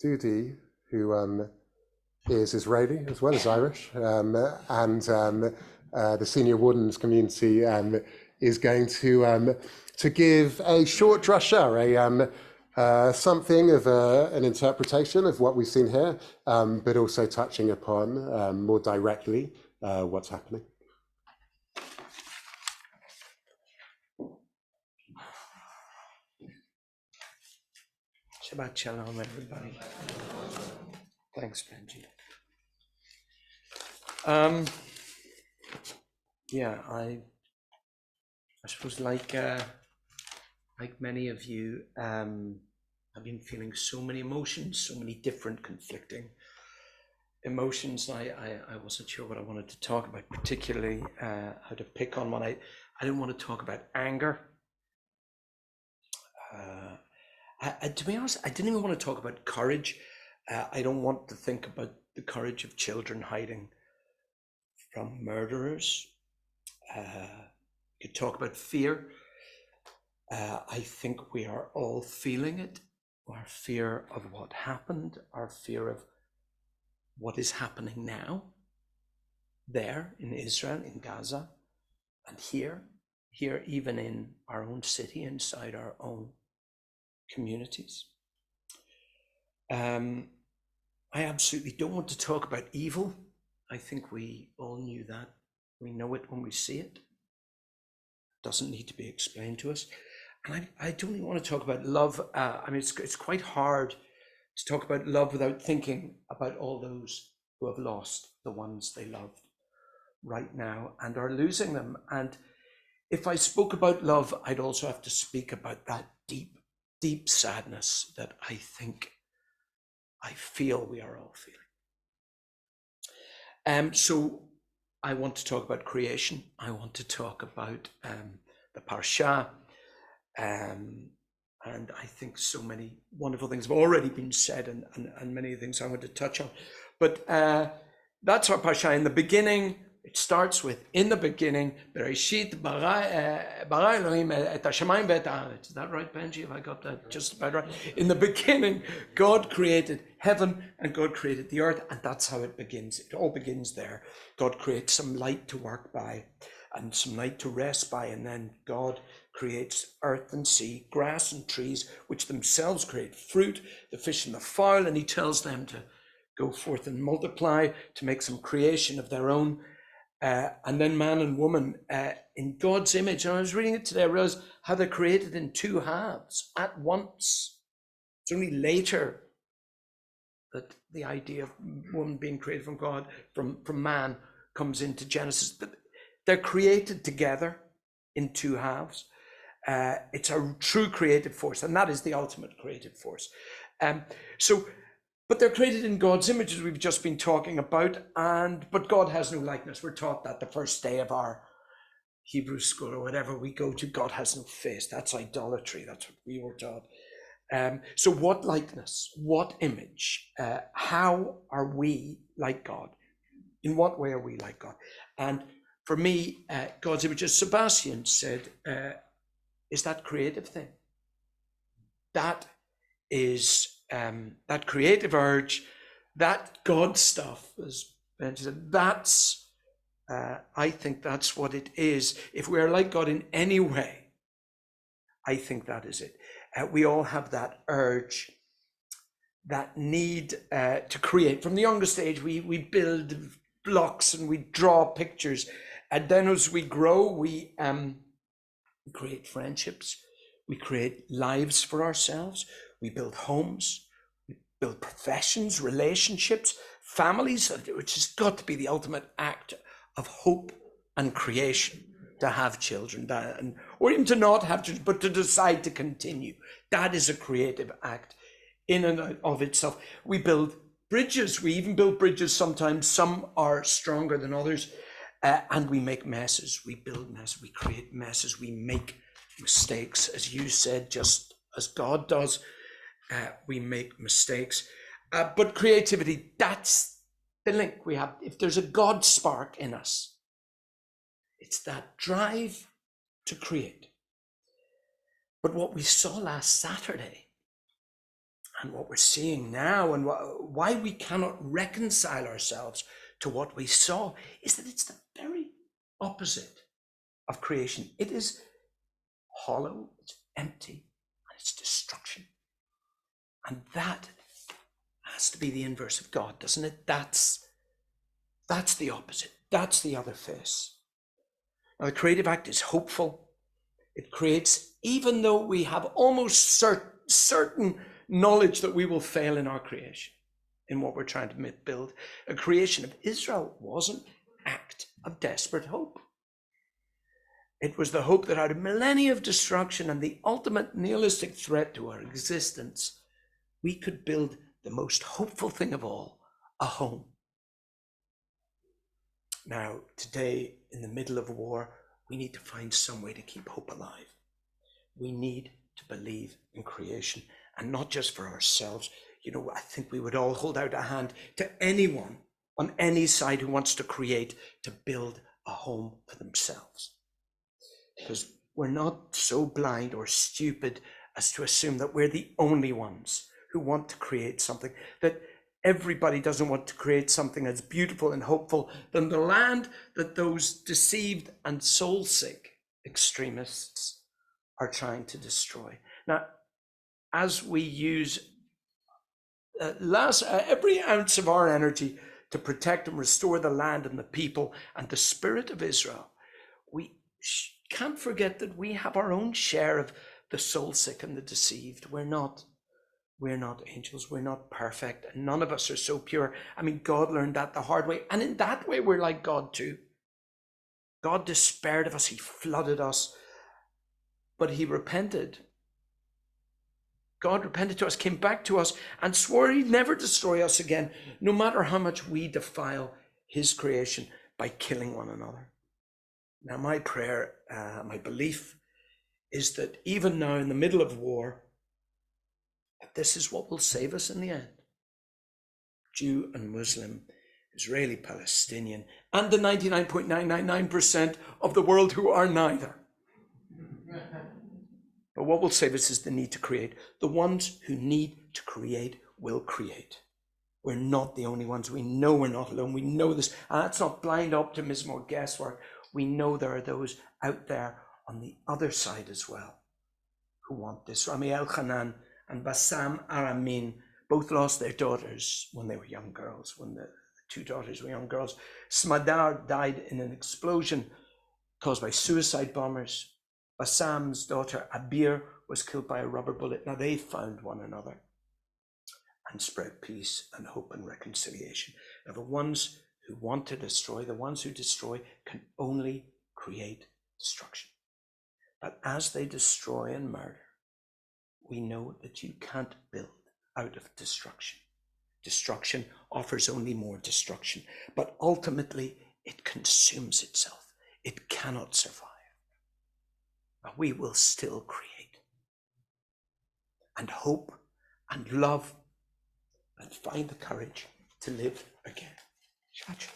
Dudi, who is Israeli as well as Irish, and the senior wardens community is going to give a short drasha, something of an interpretation of what we've seen here, but also touching upon more directly what's happening. Shabbat shalom, everybody. Thanks, Benji. Yeah, I suppose like many of you, I've been feeling so many emotions, so many different conflicting emotions. I wasn't sure what I wanted to talk about, particularly how to pick on one. I didn't want to talk about anger. To be honest, I didn't even want to talk about courage. I don't want to think about the courage of children hiding from murderers. You could talk about fear. I think we are all feeling it. Our fear of what happened, our fear of what is happening now, there in Israel, in Gaza, and here even in our own city, inside our own communities. I absolutely don't want to talk about evil. I think we all knew that. We know it when we see it. It doesn't need to be explained to us. And I don't even want to talk about love. It's quite hard to talk about love without thinking about all those who have lost the ones they loved right now and are losing them. And if I spoke about love, I'd also have to speak about that deep, deep sadness that I feel we are all feeling. So I want to talk about creation. I want to talk about the Parsha. And I think so many wonderful things have already been said, and many things I want to touch on. But that's our Parsha. In the beginning, it starts with, in the beginning, Bereshit bara Elohim et hashamayim ve'et haaretz. Is that right, Benji? Have I got that just about right? In the beginning, God created heaven and God created the earth, and that's how it begins. It all begins there. God creates some light to work by and some light to rest by, and then God creates earth and sea, grass and trees, which themselves create fruit, the fish and the fowl, and he tells them to go forth and multiply, to make some creation of their own. And then man and woman in God's image. And I was reading it today, I realized how they're created in two halves at once. It's only later that the idea of woman being created from God, from man, comes into Genesis. But they're created together in two halves. It's a true creative force, and that is the ultimate creative force. But they're created in God's image, as we've just been talking about, but God has no likeness. We're taught that the first day of our Hebrew school or whatever we go to, God has no face. That's idolatry. That's what we were taught. So what likeness? What image? How are we like God? In what way are we like God? And for me, God's image, as Sebastian said, is that creative thing. That is that creative urge, that God stuff, as Ben said, that's, I think that's what it is. If we are like God in any way, I think that is it. We all have that urge, that need to create. From the youngest age, we build blocks and we draw pictures. And then as we grow, we create friendships. We create lives for ourselves. We build homes. We build professions, relationships, families, which has got to be the ultimate act of hope and creation, to have children, or even to not have children, but to decide to continue. That is a creative act in and of itself. We build bridges. We even build bridges sometimes. Some are stronger than others. And we make messes. We build messes. We create messes. We make mistakes. As you said, just as God does, we make mistakes. But creativity, that's the link we have. If there's a God spark in us, it's that drive to create. But what we saw last Saturday, And what we're seeing now, and why we cannot reconcile ourselves to what we saw, is that it's the very opposite of creation. It is hollow, it's empty, and it's destruction. And that has to be the inverse of God, doesn't it? That's the opposite. That's the other face. Now, the creative act is hopeful. It creates, even though we have almost certain knowledge that we will fail in our creation, in what we're trying to build. A creation of Israel was an act of desperate hope. It was the hope that out of millennia of destruction and the ultimate nihilistic threat to our existence, we could build the most hopeful thing of all, a home. Now, today, in the middle of war, we need to find some way to keep hope alive. We need to believe in creation, and not just for ourselves. You know, I think we would all hold out a hand to anyone on any side who wants to create, to build a home for themselves. Because we're not so blind or stupid as to assume that we're the only ones who want to create something, that everybody doesn't want to create something that's beautiful and hopeful than the land that those deceived and soul-sick extremists are trying to destroy. Now, as we use every ounce of our energy to protect and restore the land and the people and the spirit of Israel, we can't forget that we have our own share of the soul-sick and the deceived. We're not angels. We're not perfect. And none of us are so pure. I mean, God learned that the hard way. And in that way, we're like God too. God despaired of us. He flooded us. But he repented. God repented to us, came back to us, and swore he'd never destroy us again, no matter how much we defile his creation by killing one another. Now, my prayer, my belief is that even now in the middle of war, that this is what will save us in the end. Jew and Muslim, Israeli, Palestinian, and the 99.999% of the world who are neither. But what will save us is the need to create. The ones who need to create will create. We're not the only ones. We know we're not alone. We know this. And that's not blind optimism or guesswork. We know there are those out there on the other side as well who want this. Rami Elchanan and Bassam Aramin both lost their daughters when they were young girls, when the two daughters were young girls. Smadar died in an explosion caused by suicide bombers. Bassam's daughter Abir was killed by a rubber bullet. Now they found one another and spread peace and hope and reconciliation. Now the ones who want to destroy, the ones who destroy, can only create destruction. But as they destroy and murder, we know that you can't build out of destruction. Destruction offers only more destruction, but ultimately it consumes itself. It cannot survive. But we will still create and hope and love and find the courage to live again. Shach.